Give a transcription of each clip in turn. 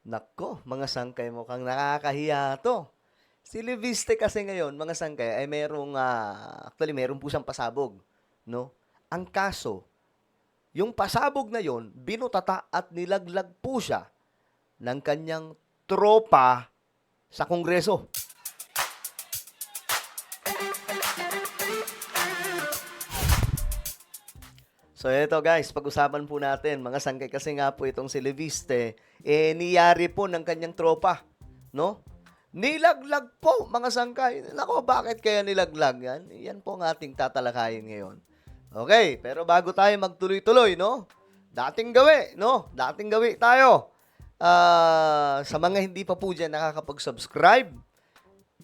Nako, mga sangkay, mukhang nakakahiya 'to. Si Leviste kasi ngayon, mga sangkay, ay actually meron po siyang pasabog, 'no? Ang kaso, yung pasabog na yon binutata at nilaglag po siya ng kanyang tropa sa Kongreso. So eto guys, pag-usapan po natin, mga sangkay, kasi nga po itong si Leviste, niyari po ng kanyang tropa, no? Nilaglag po, mga sangkay. Nako, bakit kaya nilaglag yan? Yan po ang ating tatalakayin ngayon. Okay, pero bago tayo magtuloy-tuloy, no? Dating gawi, no? Dating gawi tayo. Sa mga hindi pa po dyan nakakapag-subscribe,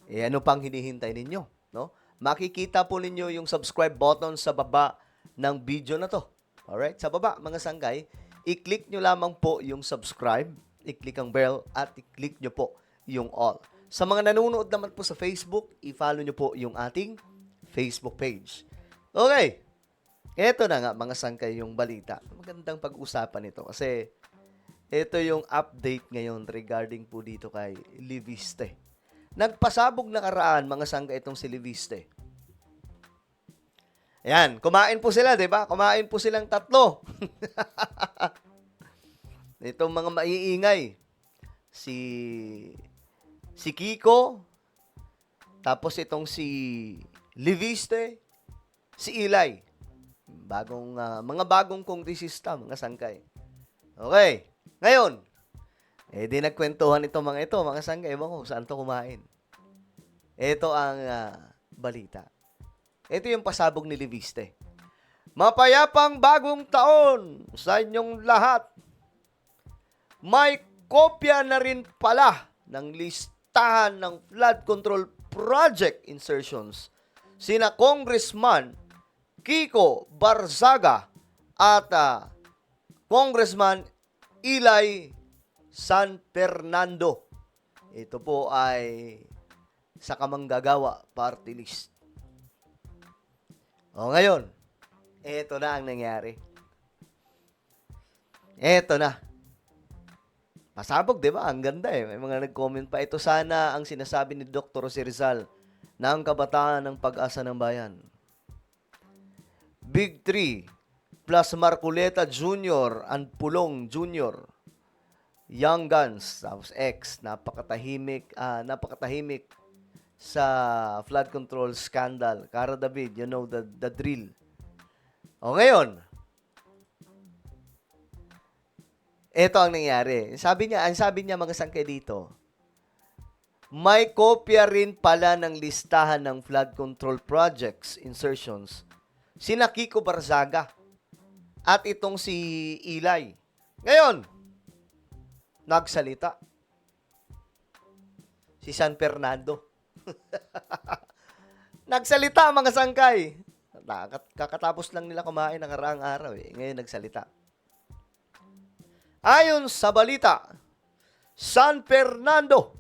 ano pang hinihintay ninyo, no? Makikita po ninyo yung subscribe button sa baba ng video na to. Alright? Sa baba, mga sangkay, i-click nyo lamang po yung subscribe, i-click ang bell, at i-click nyo po yung all. Sa mga nanonood naman po sa Facebook, i-follow nyo po yung ating Facebook page. Okay. Ito na nga, mga sangkay, yung balita. Magandang pag-usapan ito kasi ito yung update ngayon regarding po dito kay Leviste. Nagpasabog na karaan, mga sangkay, itong si Leviste. Ayan, kumain po sila, di ba? Kumain po silang tatlo. Itong mga maiingay. Si Kiko, tapos itong si Leviste, si Eli. Mga bagong kongresista, mga sangkay. Okay. Ngayon, di nagkwentuhan itong mga ito, mga sangkay. Ewan ko saan to kumain. Ito ang balita. Ito yung pasabog ni Leviste. Mapayapang bagong taon sa inyong lahat. May kopya na rin pala ng listahan ng flood control project insertions sina Congressman Kiko Barzaga at Congressman Eli San Fernando. Ito po ay sa Kamanggagawa Party List. O ngayon, eto na ang nangyari. Eto na. Pasabog, di ba? Ang ganda eh. May mga nag-comment pa. Ito sana ang sinasabi ni Dr. Jose Rizal ng kabataan ng pag-asa ng bayan. Big 3 plus Marculeta Jr. and Pulong Jr. Young Guns, tapos X, napakatahimik sa flood control scandal. Cara David, you know the drill. O ngayon, ito ang nangyari. Ang sabi niya mga sangkay dito, may kopya rin pala ng listahan ng flood control projects insertions sina Kiko Barzaga at itong si Eli. Ngayon, nagsalita si San Fernando. Nagsalita, mga sangkay. Kakatapos lang nila kumain ng karaang araw eh. Ngayon nagsalita. Ayon sa balita, San Fernando,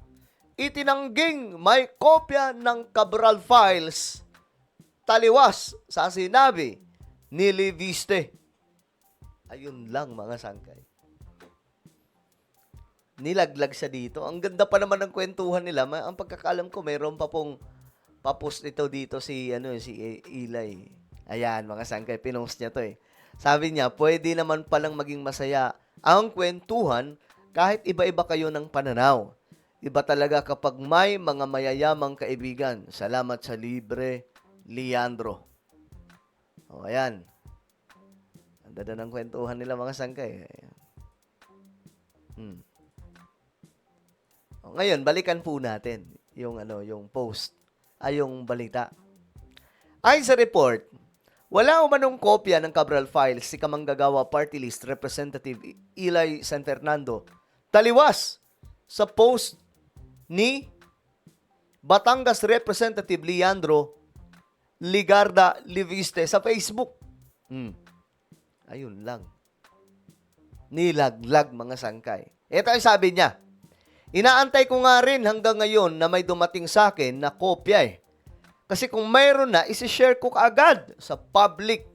itinangging may kopya ng Cabral Files taliwas sa sinabi ni Leviste. Ayun lang, mga sangkay. Nilaglag siya dito. Ang ganda pa naman ng kwentuhan nila. Ang pagkakalam ko, mayroon pa pong papost ito dito si Eli. Ayan, mga sangkay, pinost niya to eh. Sabi niya, pwede naman palang maging masaya ang kwentuhan kahit iba-iba kayo ng pananaw. Iba talaga kapag may mga mayayamang kaibigan. Salamat sa libre, Leandro. O, ayan. Ang dada ng kwentuhan nila, mga sangkay. O, ngayon, balikan po natin yung post, yung balita. Ayon sa report, wala umanong kopya ng Cabral Files si Kamanggagawa Party List Representative Eli San Fernando taliwas sa post ni Batangas Representative Leandro Ligarda Leviste sa Facebook. Ayun lang. Nilaglag, mga sangkay. Ito ay sabi niya, inaantay ko nga rin hanggang ngayon na may dumating sa akin na kopya eh. Kasi kung mayroon na, isi-share ko kaagad sa public.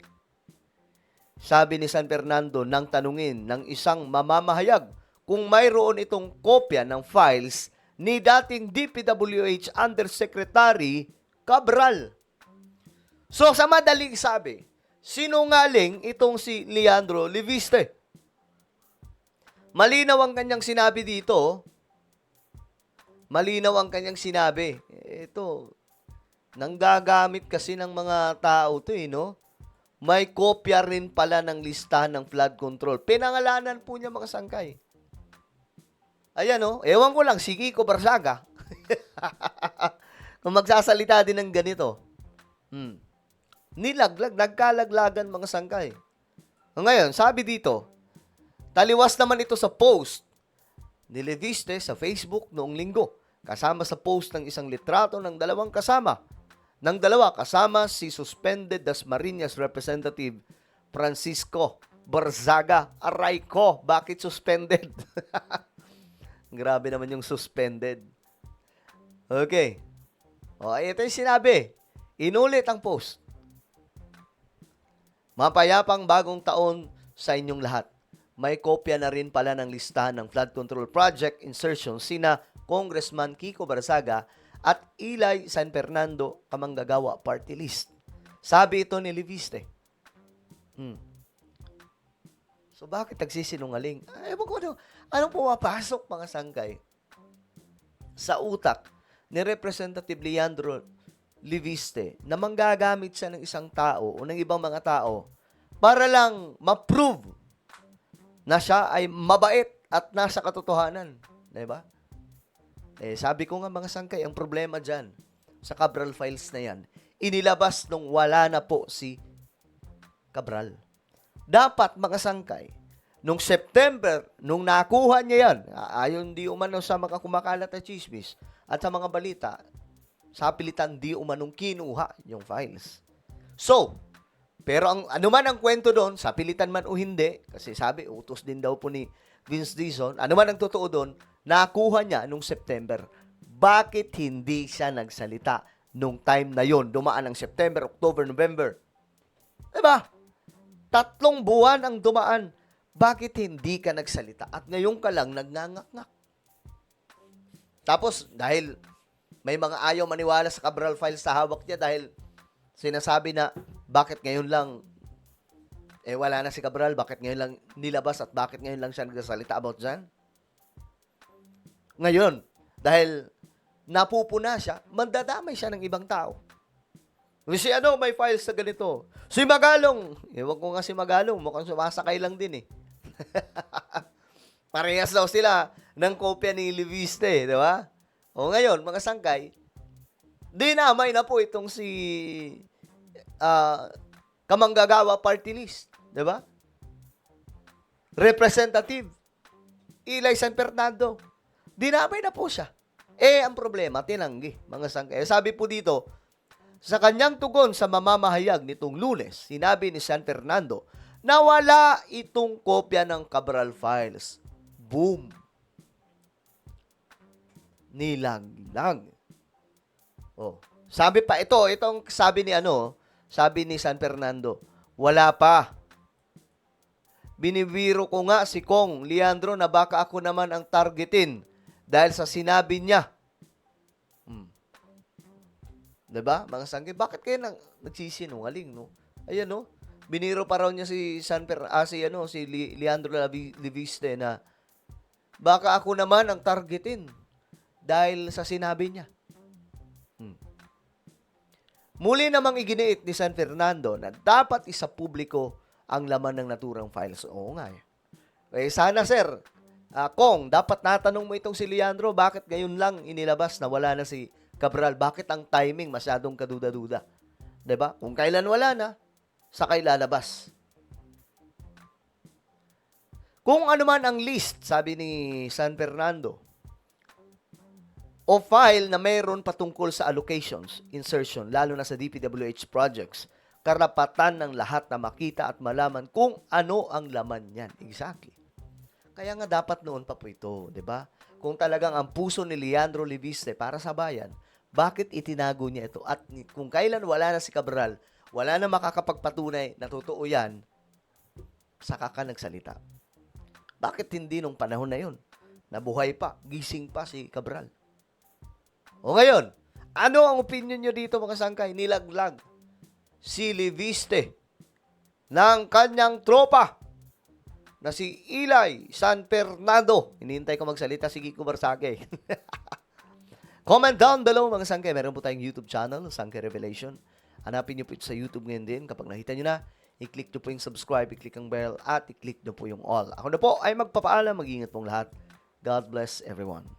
Sabi ni San Fernando nang tanungin ng isang mamamahayag kung mayroon itong kopya ng files ni dating DPWH Undersecretary Cabral. So, sa madaling sabi, sinungaling itong si Leandro Leviste. Malinaw ang kanyang sinabi dito. Malinaw ang kanyang sinabi. Ito, nanggagamit kasi ng mga tao to no? May kopya rin pala ng listahan ng flood control. Pinangalanan po niya mga sangkay. Ayan ewan ko lang, si Kiko Barsaga. Kung magsasalita din ng ganito. Nagkalaglagan mga sangkay. Ngayon, sabi dito, taliwas naman ito sa post ni Leviste sa Facebook noong linggo. Kasama sa post ng isang litrato ng dalawa kasama si suspended Dasmariñas Representative Francisco Barzaga. Aray ko, bakit suspended? Grabe naman yung suspended. Okay. Ito yung sinabi. Inulit ang post. Mapayapang bagong taon sa inyong lahat. May kopya na rin pala ng listahan ng flood control project insertion sina Congressman Kiko Barzaga at Ilay San Fernando Kamanggagawa Party List. Sabi ito ni Leviste. So bakit nagsisinungaling? Ewan ko anong pumapasok mga sangkay sa utak ni Representative Leandro Leviste na manggagamit siya ng isang tao o ng ibang mga tao para lang ma-prove na siya ay mabait at nasa katotohanan. Diba? Sabi ko nga mga sangkay, ang problema dyan sa Cabral files na yan, inilabas nung wala na po si Cabral. Dapat mga sangkay, nung September, nung nakuha niya yan, ayon di umano sa mga kumakalat na chismis at sa mga balita, sa pilitan di umanong kinuha yung files. So, pero anuman ang kwento doon, sa pilitan man o hindi, kasi sabi, utos din daw po ni Vince Dizon, anuman ang totoo doon, nakuha niya nung September. Bakit hindi siya nagsalita nung time na yon? Dumaan ng September, October, November. Diba? 3 buwan ang dumaan. Bakit hindi ka nagsalita? At ngayon ka lang nagnangak-ngak. Tapos, dahil may mga ayaw maniwala sa Cabral files sa hawak niya dahil sinasabi na bakit ngayon lang wala na si Cabral, bakit ngayon lang nilabas at bakit ngayon lang siya nagsasalita about dyan? Ngayon, dahil napupuna siya, mandadamay siya ng ibang tao. Si may files sa ganito. Si Magalong, ewan ko nga si Magalong, mukhang sumasakay lang din Parehas daw sila ng kopya ni Leviste, di ba? O ngayon, mga sangkay, dinamay na po itong si Kamanggagawa Party List, di ba? Representative Ilay San Fernando. Dinamay na po siya. Ang problema, tinanggi, mga sangkay. Sabi po dito, sa kanyang tugon sa mamamahayag nitong Lunes, sinabi ni San Fernando na wala itong kopya ng Cabral files. Boom! Nilaglag. Sabi pa, itong sabi ni San Fernando, wala pa. Binibiro ko nga si Kong Leandro na baka ako naman ang targetin dahil sa sinabi niya. Diba? Mga sangkay, bakit kayo nagsisinungaling, no? Ayan, biniro pa raw niya si Leandro Leviste na baka ako naman ang targetin dahil sa sinabi niya. Muli namang iginiit ni San Fernando na dapat isa publiko ang laman ng naturang files. Oo nga. Sana sir, Kong, dapat natanong mo itong si Leandro, bakit ngayon lang inilabas na wala na si Cabral? Bakit ang timing masyadong kaduda-duda? Diba? Kung kailan wala na, sakay lalabas. Kung ano man ang list, sabi ni San Fernando, o file na mayroon patungkol sa allocations, insertion, lalo na sa DPWH projects, karapatan ng lahat na makita at malaman kung ano ang laman niyan. Exactly. Kaya nga dapat noon pa po ito, di ba? Kung talagang ang puso ni Leandro Leviste para sa bayan, bakit itinago niya ito? At kung kailan wala na si Cabral, wala na makakapagpatunay na totoo yan, saka ka nagsalita. Bakit hindi nung panahon na yun? Nabuhay pa, gising pa si Cabral. O ngayon, ano ang opinion nyo dito mga sangkay? Nilaglag si Leviste ng kanyang tropa na si Eli San Fernando. Hinihintay ko magsalita si Kiko Barsake. Comment down below mga sangkay. Meron po tayong YouTube channel, Sangkay Revelation. Hanapin nyo po ito sa YouTube ngayon din. Kapag nakita nyo na, i-click nyo po yung subscribe, i-click ang bell, at i-click nyo po yung all. Ako na po ay magpapaalam. Mag-ingat pong lahat. God bless everyone.